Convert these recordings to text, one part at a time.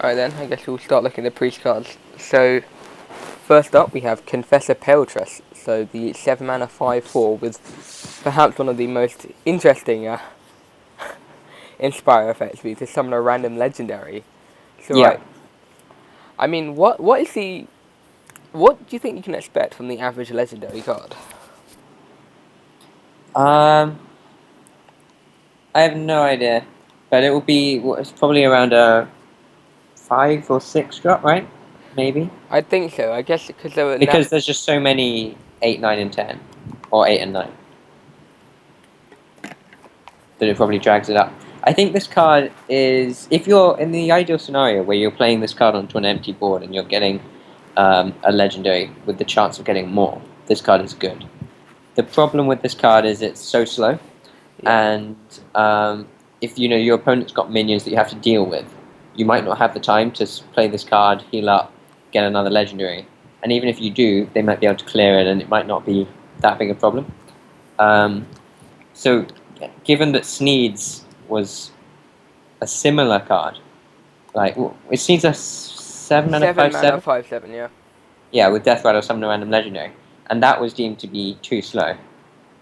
Alright then, I guess we'll start looking at the priest cards. So, first up we have Confessor Paletress. So the 7 mana 5/4 with perhaps one of the most interesting Inspire effects, to summon a random legendary. So Yeah. right, I mean, what do you think you can expect from the average legendary card? I have no idea, but it will be it's probably around a 5 or 6 drop, right? Maybe I think so. I guess because there were because there's just so many 8, 9, and 10, or 8 and 9, that it probably drags it up. I think this card is, if you're in the ideal scenario where you're playing this card onto an empty board and you're getting a legendary with the chance of getting more, this card is good. The problem with this card is it's so slow, and if you know your opponent's got minions that you have to deal with, you might not have the time to play this card, heal up, get another legendary, and even if you do, they might be able to clear it, and it might not be that big a problem. So, given that Sneeds was a similar card, like it Sneeds a 7 mana 7 mana 5/7, 5/7, yeah. yeah, with Death Rattle summon a random legendary, and that was deemed to be too slow.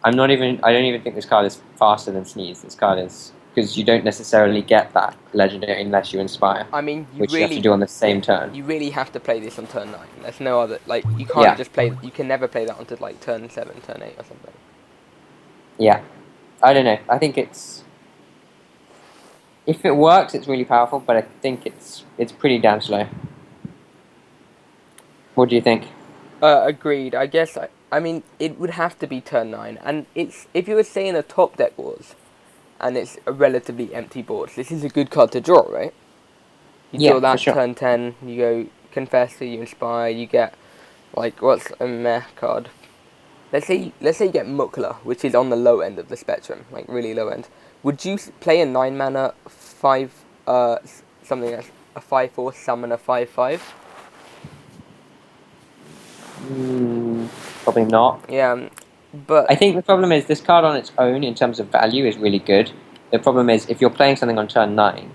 I don't even think this card is faster than Sneeze. This card is, because you don't necessarily get that legendary unless you inspire, I mean, which you have to do on the same turn. You really have to play this on turn 9. There's no other, like, you can't Yeah. just play, you can never play that onto, like, turn 7, turn 8 or something. Yeah, I don't know. I think if it works, it's really powerful, but I think it's pretty damn slow. What do you think? Agreed. I guess, I mean, it would have to be turn 9, and it's, if you were saying a top deck wars, and it's a relatively empty board, this is a good card to draw, right? You Yeah, draw that for sure. turn 10, you go Confessor, you Inspire, you get, like, what's a meh card? Let's say you get Mukla, which is on the low end of the spectrum, like really low end. Would you play a 9 mana 5 something that's a 5/4 summon a 5/5? Probably not. Yeah, but I think the problem is this card on its own, in terms of value, is really good. The problem is if you're playing something on turn 9,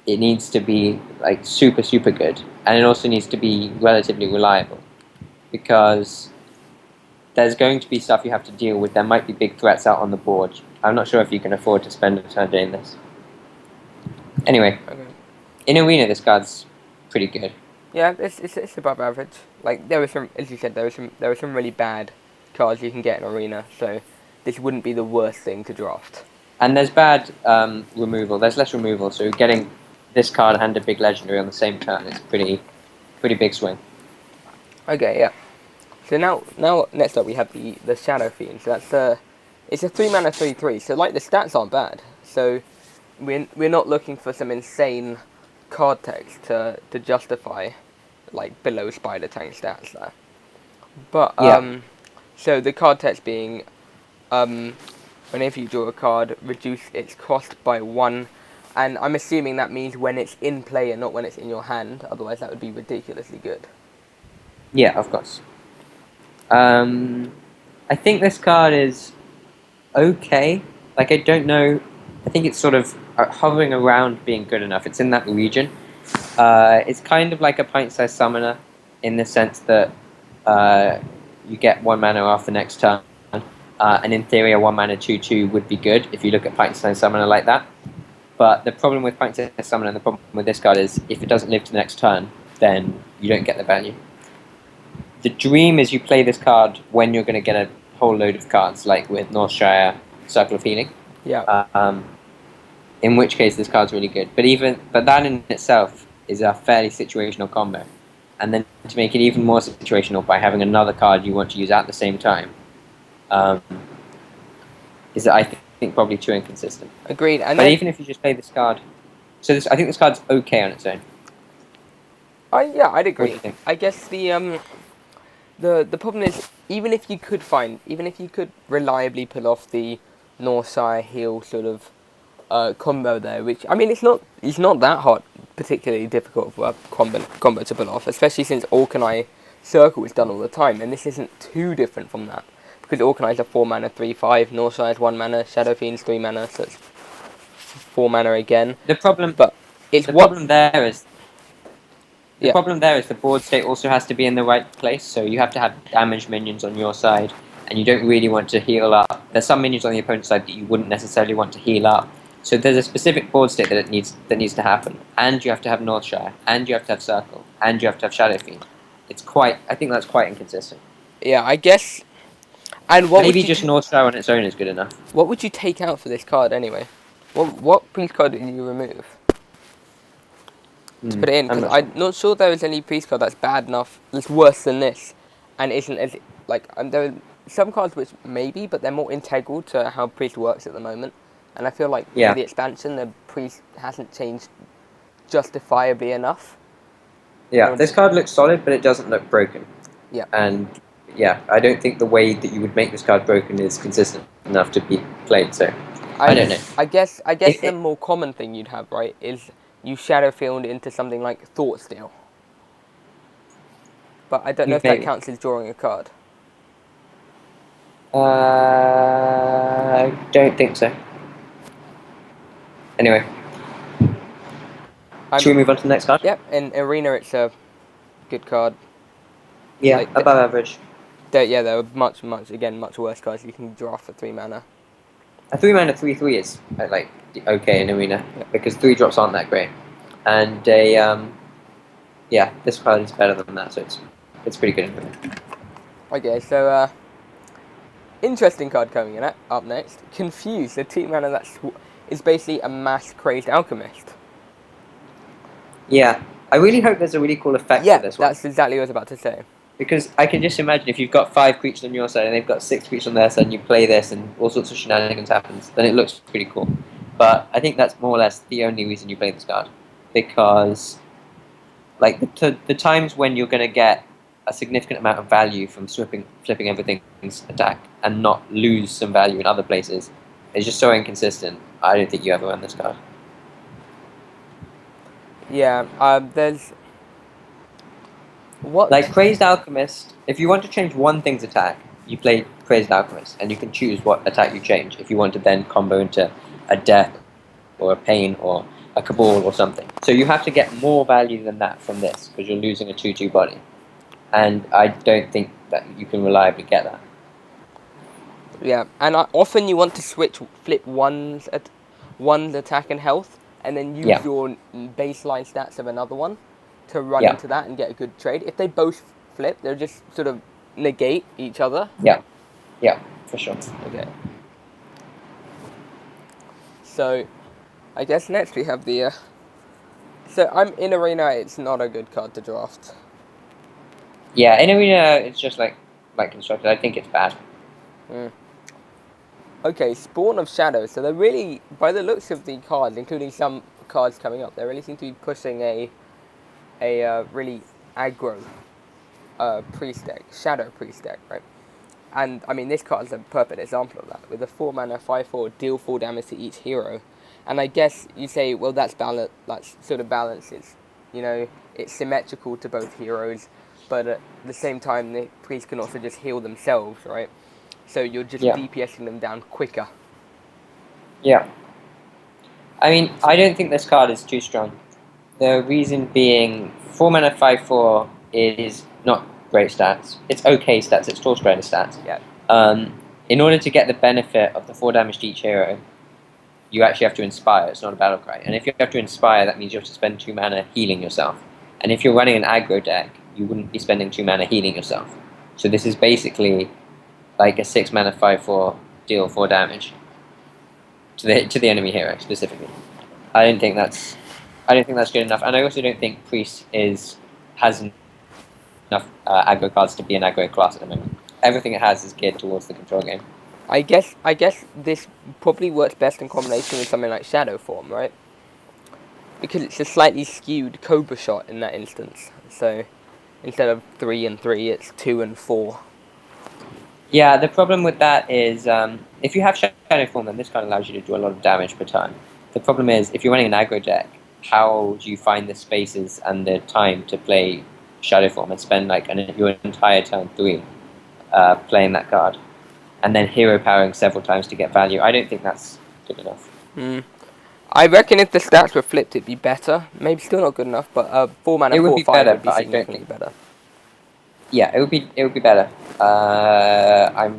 it needs to be like super good, and it also needs to be relatively reliable, because there's going to be stuff you have to deal with. There might be big threats out on the board. I'm not sure if you can afford to spend a turn doing this. Anyway, okay. in Arena this card's pretty good. Yeah, it's above average. Like there were some, as you said, there were some really bad cards you can get in Arena, so this wouldn't be the worst thing to draft. And there's bad removal. There's less removal, so getting this card and a big legendary on the same turn is pretty big swing. Okay, yeah. So now next up we have the Shadow Fiend. So that's it's a 3 mana 3/3. So like the stats aren't bad. So we're not looking for some insane card text to justify like below Spider Tank stats there. But so the card text being whenever you draw a card, reduce its cost by 1. And I'm assuming that means when it's in play and not when it's in your hand. Otherwise, that would be ridiculously good. Yeah, of course. I think this card is okay. Like, I don't know. I think it's sort of hovering around being good enough. It's in that region. It's kind of like a pint-sized summoner in the sense that you get 1 mana off the next turn. And in theory, a 1 mana 2/2 would be good if you look at pint-sized summoner like that. But the problem with pint-sized summoner and the problem with this card is if it doesn't live to the next turn, then you don't get the value. The dream is you play this card when you're going to get a whole load of cards, like with Northshire Circle of Healing. Yeah. In which case this card's really good. But that in itself is a fairly situational combo. And then to make it even more situational by having another card you want to use at the same time, is I think probably too inconsistent. Agreed. And but then, even if you just play this card, I think this card's okay on its own. yeah, I'd agree. What do you think? I guess the problem is even if you could reliably pull off the Northshire heal sort of combo there, which I mean it's not that hard, particularly difficult for a combo to pull off, especially since Orkanai Circle is done all the time, and this isn't too different from that because Orkanai is a 4 mana 3/5, Northshire is 1 mana, Shadow Fiend's 3 mana, so it's 4 mana again. The problem But it's problem there is The Yeah. problem there is the board state also has to be in the right place, so you have to have damaged minions on your side, and you don't really want to heal up. There's some minions on the opponent's side that you wouldn't necessarily want to heal up. So there's a specific board state that needs to happen, and you have to have Northshire, and you have to have Circle, and you have to have Shadow Fiend. I think that's quite inconsistent. Yeah, I guess. And Maybe just Northshire on its own is good enough. what would you take out for this card anyway? What priest card did you remove to put it in? I'm Because not sure. I'm not sure there is any priest card that's bad enough, that's worse than this, and isn't as like. There are some cards which maybe, but they're more integral to how priest works at the moment. And I feel like Yeah. with the expansion, the priest hasn't changed justifiably enough. Yeah, this card looks solid, but it doesn't look broken. Yeah. And yeah, I don't think the way that you would make this card broken is consistent enough to be played. So I don't know. I guess the more common thing you'd have, right, is you Shadow Field into something like Thought Steal. But I don't know if that Maybe. counts as drawing a card. I don't think so. Anyway, should we move on to the next card? Yep, in Arena it's a good card. Yeah, like, above average. There are much worse cards you can draw for 3 mana. A 3-mana 3/3 is like okay in Arena because 3 drops aren't that great, and this card is better than that, so it's pretty good in Arena. Okay, so interesting card coming in up next. Confuse, the 2 mana is basically a mass crazed alchemist. Yeah, I really hope there's a really cool effect for this one. That's exactly what I was about to say. Because I can just imagine if you've got 5 creatures on your side and they've got 6 creatures on their side and you play this and all sorts of shenanigans happens, then it looks pretty cool. But I think that's more or less the only reason you play this card. Because like the times when you're going to get a significant amount of value from flipping everything's attack and not lose some value in other places is just so inconsistent. I don't think you ever run this card. Yeah, there's... What? Like Crazed Alchemist, if you want to change one thing's attack, you play Crazed Alchemist, and you can choose what attack you change if you want to then combo into a Death or a Pain or a Cabal or something. So you have to get more value than that from this because you're losing a 2/2 body, and I don't think that you can reliably get that. Yeah, and often you want to flip one's attack and health, and then use your baseline stats of another one to run into that and get a good trade. If they both flip, they'll just sort of negate each other. Yeah, for sure. Okay. So, I guess next we have the... So, I'm in Arena, it's not a good card to draft. Yeah, in Arena, it's just like constructed. I think it's bad. Okay, Spawn of Shadow. So they're really, by the looks of the cards, including some cards coming up, they really seem to be pushing a really aggro priest deck, Shadow priest deck, right? And I mean, this card is a perfect example of that. With a 4 mana 5/4, deal 4 damage to each hero. And I guess you say, well, that's sort of balances. You know, it's symmetrical to both heroes, but at the same time, the priests can also just heal themselves, right? So you're just DPSing them down quicker. Yeah. I mean, I don't think this card is too strong. The reason being, 4 mana 5/4 is not great stats. It's okay stats. It's Torch Spreader stats. Yeah. In order to get the benefit of the 4 damage to each hero, you actually have to inspire. It's not a battle cry. And if you have to inspire, that means you have to spend 2 mana healing yourself. And if you're running an aggro deck, you wouldn't be spending 2 mana healing yourself. So this is basically like a 6 mana 5/4 deal 4 damage to the enemy hero specifically. I don't think that's good enough, and I also don't think Priest has enough aggro cards to be an aggro class at the moment. Everything it has is geared towards the control game. I guess this probably works best in combination with something like Shadow Form, right? Because it's a slightly skewed Cobra shot in that instance. So instead of 3 and 3, it's 2 and 4. Yeah, the problem with that is if you have Shadow Form, then this card allows you to do a lot of damage per turn. The problem is, if you're running an aggro deck, how do you find the spaces and the time to play Shadow Form and spend like your entire turn 3 playing that card, and then hero powering several times to get value? I don't think that's good enough. I reckon if the stats were flipped, it'd be better. Maybe still not good enough, but 4 mana, It would be 4/5 better, would be but I don't significantly think. better. Yeah, it would be better. I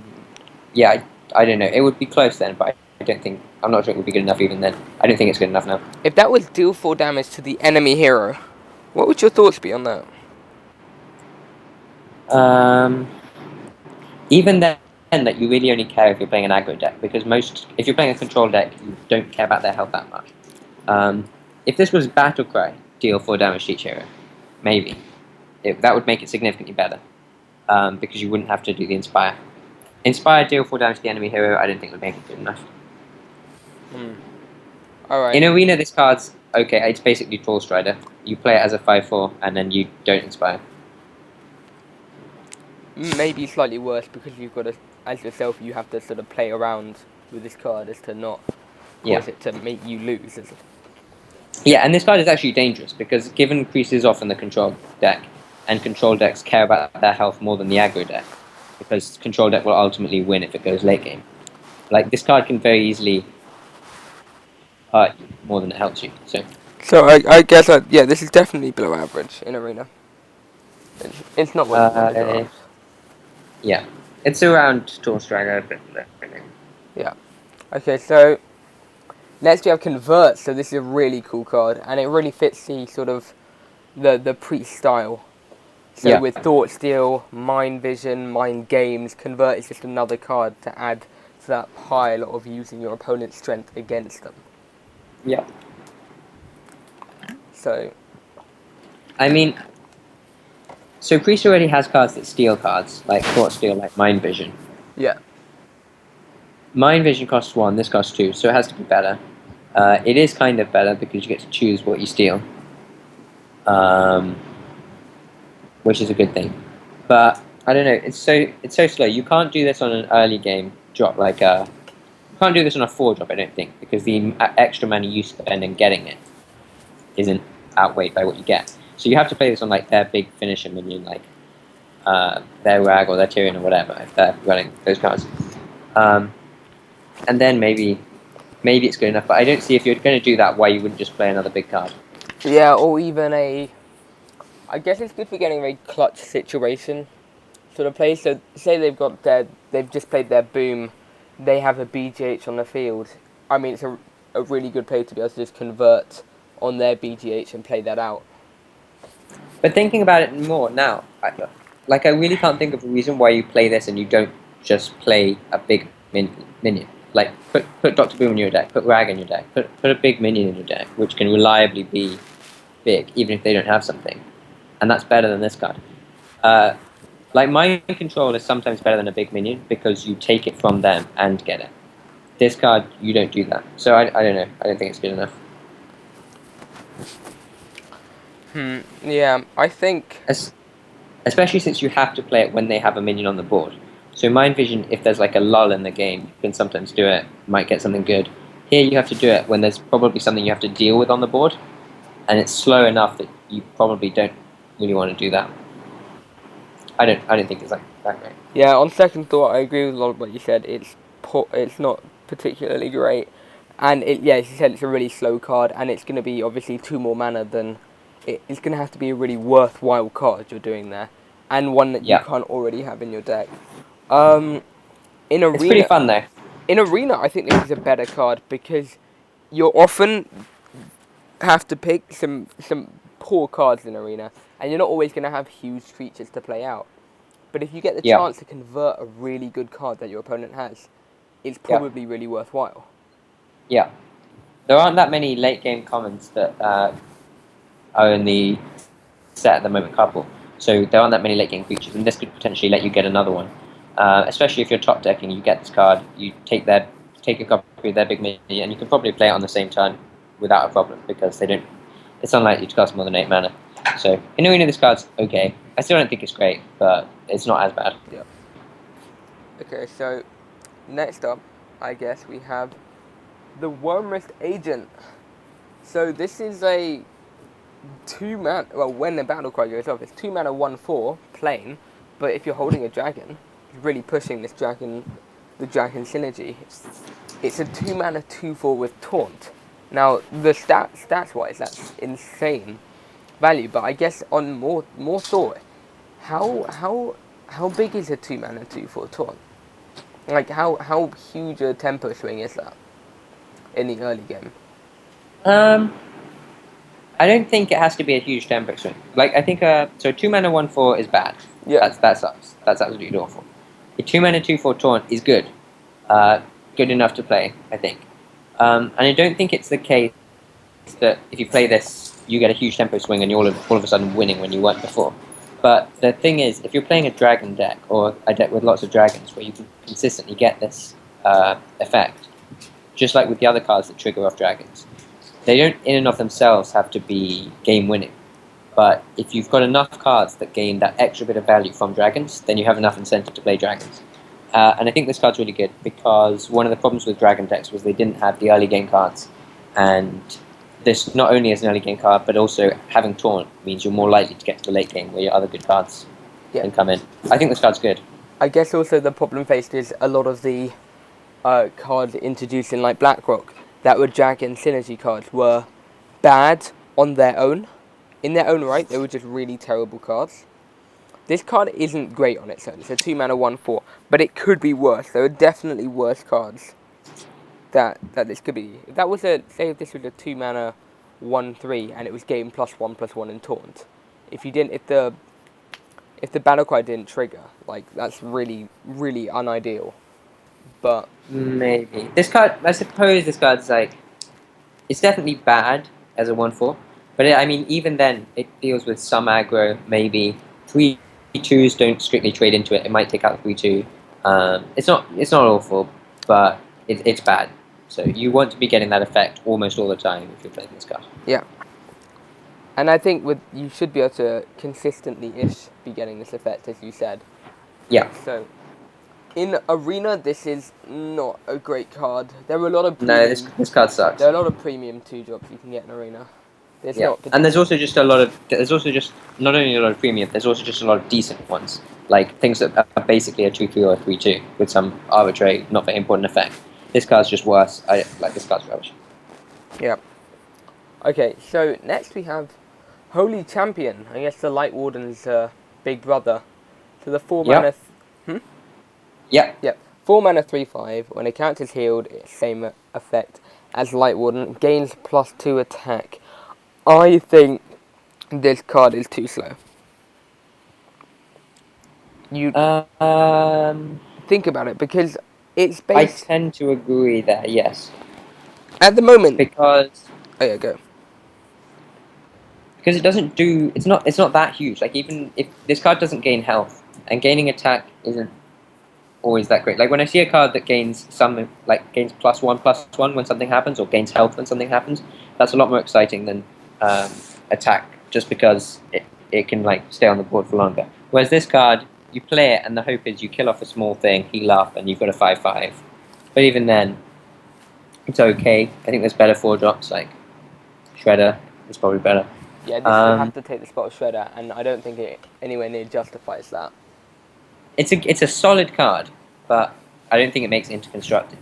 don't know. It would be close then, but I don't think. I'm not sure it would be good enough even then. I don't think it's good enough now. If that was deal 4 damage to the enemy hero, what would your thoughts be on that? Um, Even then, that you really only care if you're playing an aggro deck because if you're playing a control deck, you don't care about their health that much. If this was Battle Cry, deal 4 damage to each hero, maybe that would make it significantly better because you wouldn't have to do the Inspire. Inspire, deal 4 damage to the enemy hero. I don't think would make it good enough. Alright. In Arena, this card's okay. It's basically Troll Strider. You play it as a 5/4, and then you don't Inspire. Maybe slightly worse because you've got to, as yourself, you have to sort of play around with this card as to not Yeah. cause it to make you lose. Yeah, and this card is actually dangerous because given creases off in the control deck, and control decks care about their health more than the aggro deck, because control deck will ultimately win if it goes late game. Like, this card can very easily hurt you more than it helps you. So I guess, yeah, this is definitely below average in Arena. It's not what you want to draft. Yeah, it's around Tour Strider, but Yeah. Okay, so next we have Convert. So this is a really cool card, and it really fits the sort of the priest style. So yeah, with Thought Steal, Mind Vision, Mind Games, Convert is just another card to add to that pile of using your opponent's strength against them. yeah. So I mean, so Priest already has cards that steal cards, like Thought Steal, like Mind Vision. yeah. Mind Vision costs 1, this costs 2, so it has to be better. It is kind of better because you get to choose what you steal, which is a good thing. But I don't know, it's so slow. You can't do this on an early game drop, you can't do this on a 4 drop, I don't think, because the extra money you spend in getting it isn't outweighed by what you get. So you have to play this on like their big finisher minion, like their Rag or their Tyrion or whatever, if they're running those cards. And then maybe it's good enough, but I don't see if you're going to do that why you wouldn't just play another big card. Yeah, or even I guess it's good for getting a very clutch situation sort of play. So say they've just played their boom, they have a BGH on the field. I mean, it's a really good play to be able to just convert on their BGH and play that out. But thinking about it more now, I really can't think of a reason why you play this and you don't just play a big minion. Like, put Dr. Boom in your deck, put Rag in your deck, put a big minion in your deck, which can reliably be big, even if they don't have something. And that's better than this card. Like, Mind Control is sometimes better than a big minion because you take it from them and get it. This card, you don't do that. So I don't know. I don't think it's good enough. Yeah, I think... Especially since you have to play it when they have a minion on the board. So Mind Vision, if there's like a lull in the game, you can sometimes do it, might get something good. Here you have to do it when there's probably something you have to deal with on the board, and it's slow enough that you probably don't really want to do that. I don't think it's like that great. Yeah, on second thought, I agree with a lot of what you said. It's not particularly great, and as you said, it's a really slow card, and it's going to be obviously 2 more mana than it's going to have to be a really worthwhile card you're doing there, and one that you can't already have in your deck. In Arena, it's pretty fun though. In Arena, I think this is a better card because you often have to pick some poor cards in Arena, and you're not always going to have huge creatures to play out. But if you get the chance to convert a really good card that your opponent has, it's probably really worthwhile. Yeah. There aren't that many late game commons that are in the set at the moment couple. So there aren't that many late game creatures, and this could potentially let you get another one. Especially if you're top decking, you get this card, you take a copy of their big minion, and you can probably play it on the same turn without a problem because it's unlikely to cost more than 8 mana. So in Arena, this card's okay. I still don't think it's great, but it's not as bad. Yeah. Okay, so next up, I guess we have the Wormrest Agent. So this is a 2 mana. Well, when the battle cry goes off, it's 2 mana 1/4 plain. But if you're holding a dragon, you're really pushing the dragon synergy. It's a 2 mana 2/4 with taunt. Now the stats wise, that's insane value. But I guess on more thought, how big is a 2-mana 2/4 taunt? Like how huge a tempo swing is that in the early game? Um, I don't think it has to be a huge tempo swing. Like I think so 2 mana 1/4 is bad. Yeah. That sucks. That's absolutely awful. A 2 mana 2/4 taunt is good. Good enough to play, I think. And I don't think it's the case that if you play this, you get a huge tempo swing and you're all of a sudden winning when you weren't before. But the thing is, if you're playing a dragon deck or a deck with lots of dragons where you can consistently get this effect, just like with the other cards that trigger off dragons, they don't in and of themselves have to be game winning. But if you've got enough cards that gain that extra bit of value from dragons, then you have enough incentive to play dragons. And I think this card's really good because one of the problems with dragon decks was they didn't have the early game cards. And this not only is an early game card, but also having Taunt means you're more likely to get to the late game where your other good cards can come in. I think this card's good. I guess also the problem faced is a lot of the cards introduced in like BlackRock that were dragon synergy cards were bad on their own. In their own right, they were just really terrible cards. This card isn't great on its own. It's a 2-mana 1/4, but it could be worse. There are definitely worse cards that this could be. If that was if this was a 2-mana 1/3 and it was game +1/+1 in taunt. If the battle cry didn't trigger, like that's really really unideal. But maybe this card. I suppose this card's like it's definitely bad as a 1/4, but I mean even then it deals with some aggro. Maybe 3/2s don't strictly trade into it. It might take out 3/2. It's not awful, but it's bad. So you want to be getting that effect almost all the time if you're playing this card. Yeah. And I think you should be able to consistently-ish be getting this effect, as you said. Yeah. So, in Arena, this is not a great card. There are a lot of this card sucks. There are a lot of premium 2-drops you can get in Arena. And there's also just not only a lot of premium. There's also just a lot of decent ones, like things that are basically a 2/3 or a 3/2 with some arbitrary, not very important effect. This card's just worse. This card's rubbish. Yeah. Okay, so next we have Holy Champion. I guess the Light Warden's big brother. So the 4-mana... Yeah. Yep. 4-mana 3/5. When a character's healed, it's same effect as Light Warden. Gains +2 attack. I think this card is too slow. You think about it, because it's based... I tend to agree there, yes. At the moment... Because... Oh yeah, go. Because it doesn't do... It's not that huge. Like, even if this card doesn't gain health, and gaining attack isn't always that great. Like, when I see a card that gains gains +1/+1 when something happens, or gains health when something happens, that's a lot more exciting than attack, just because it can, like, stay on the board for longer. Whereas this card, you play it, and the hope is you kill off a small thing, heal up, and you've got a 5/5. But even then, it's okay. I think there's better 4-drops, like Shredder is probably better. Yeah, this would have to take the spot of Shredder, and I don't think it anywhere near justifies that. It's a solid card, but I don't think it makes it into constructed.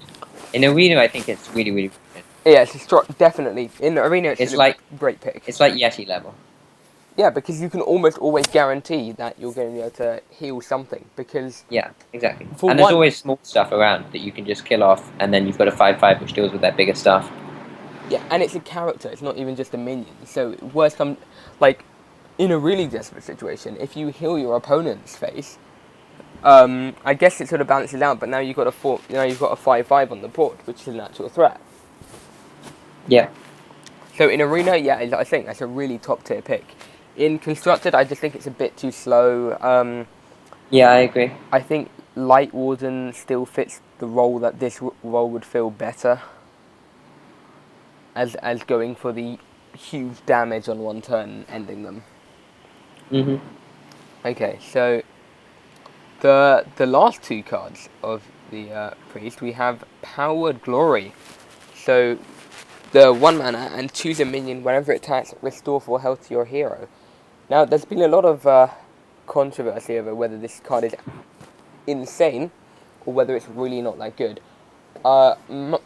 In Arena, I think it's really, really good. Yeah, it's definitely. In Arena, it's like a great pick. It's like Yeti level. Yeah, because you can almost always guarantee that you're going to be able to heal something, because... Yeah, exactly. And there's always small stuff around that you can just kill off, and then you've got a 5/5 which deals with that bigger stuff. Yeah, and it's a character, it's not even just a minion. So, worst come... Like, in a really desperate situation, if you heal your opponent's face, I guess it sort of balances out, but now you've got a 5/5 on the board, which is an actual threat. Yeah. So in Arena, yeah, I think that's a really top tier pick. In Constructed, I just think it's a bit too slow. Yeah, I agree. I think Light Warden still fits the role that this role would feel better. As going for the huge damage on one turn and ending them. Mhm. Okay, so the last two cards of the Priest, we have Powered Glory. So the 1 mana, and choose a minion whenever it attacks, restore 4 health to your hero. Now, there's been a lot of controversy over whether this card is insane or whether it's really not that good.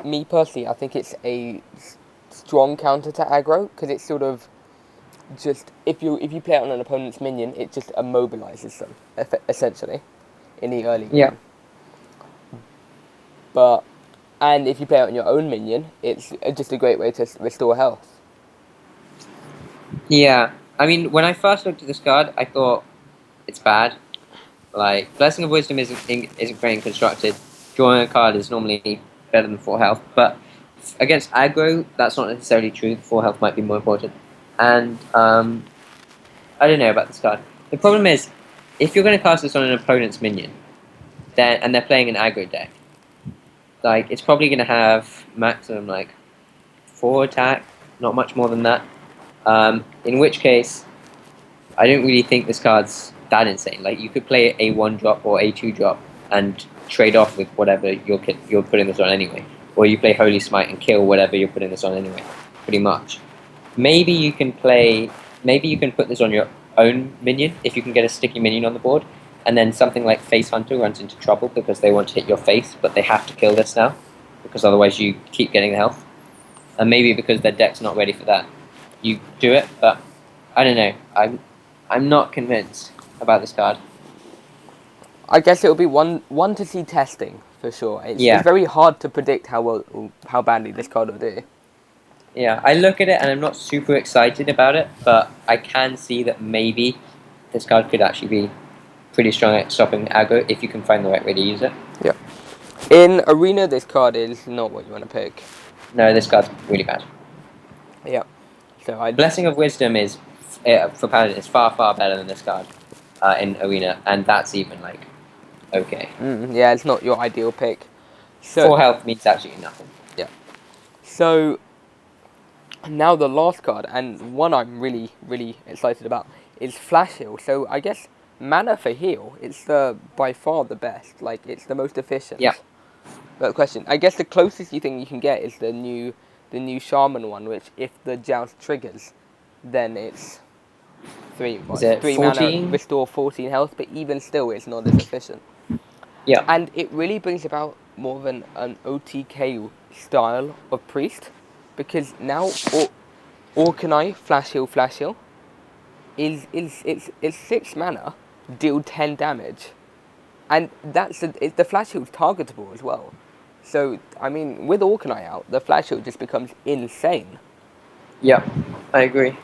Me personally, I think it's a strong counter to aggro, because it's sort of just if you play it on an opponent's minion, it just immobilizes them essentially in the early Yeah. game. And if you play it on your own minion, it's just a great way to restore health. Yeah. I mean, when I first looked at this card, I thought it's bad. Like, Blessing of Wisdom isn't great and constructed. Drawing a card is normally better than 4 health, but against aggro, that's not necessarily true. 4 health might be more important. And I don't know about this card. The problem is, if you're going to cast this on an opponent's minion, and they're playing an aggro deck, like it's probably going to have maximum like 4 attack, not much more than that. In which case, I don't really think this card's that insane. Like you could play a 1-drop or a 2-drop and trade off with whatever you're putting this on anyway, or you play Holy Smite and kill whatever you're putting this on anyway. Pretty much. Maybe you can put this on your own minion if you can get a sticky minion on the board, and then something like Face Hunter runs into trouble because they want to hit your face, but they have to kill this now because otherwise you keep getting the health. And maybe because their deck's not ready for that, you do it. But I don't know. I'm not convinced about this card. I guess it'll be one to see testing for sure. It's very hard to predict how badly this card will do. Yeah, I look at it and I'm not super excited about it, but I can see that maybe this card could actually be pretty strong at stopping aggro if you can find the right way to use it. Yeah. In Arena, this card is not what you want to pick. No, this card's really bad. Yeah. So Blessing of Wisdom is for Paladin is far better than this card in Arena, and that's even like okay. Yeah, it's not your ideal pick. So 4 health means absolutely nothing. Yeah. So now the last card, and one I'm really excited about, is Flash Heal. So I guess mana for heal, it's by far the best. Like it's the most efficient. Yeah. But the question, I guess the closest you think you can get is the new Shaman one, which if the Joust triggers, then it's 3 mana, restore 14 health, but even still it's not as efficient. Yeah. And it really brings about more of an OTK style of Priest, because now Orkanai Flash Heal is 6 mana, deal 10 damage. And the Flash Heal's targetable as well. So, I mean, with Orkanai out, the Flash Heal just becomes insane. Yeah, I agree.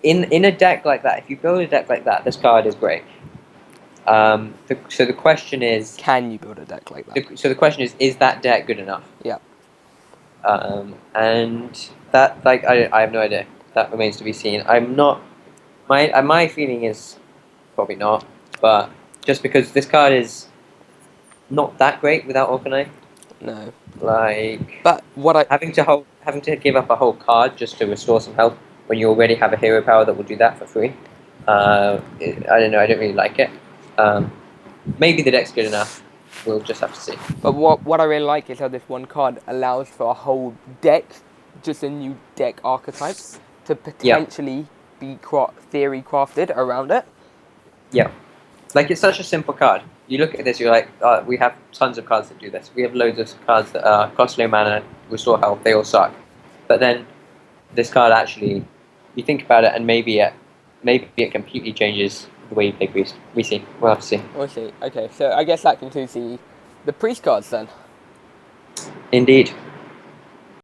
In a deck like that, if you build a deck like that, this card is great. So the question is... Can you build a deck like that? So the question is that deck good enough? Yeah. And that, like, I have no idea. That remains to be seen. I'm not... My feeling is probably not, but just because this card is not that great without Orkanai. No. Like... But having to give up a whole card just to restore some health when you already have a hero power that will do that for free. I don't know, I don't really like it. Maybe the deck's good enough. We'll just have to see. But what I really like is how this one card allows for a whole deck, just a new deck archetype, to potentially be theory crafted around it. Yeah. Like, it's such a simple card. You look at this, you're like, we have tons of cards that do this. We have loads of cards that cost no mana, restore health, they all suck. But then, this card actually, you think about it, and maybe it completely changes the way you play Priest. We'll see. We'll have to see. We'll see. Okay, so I guess that concludes the Priest cards then. Indeed.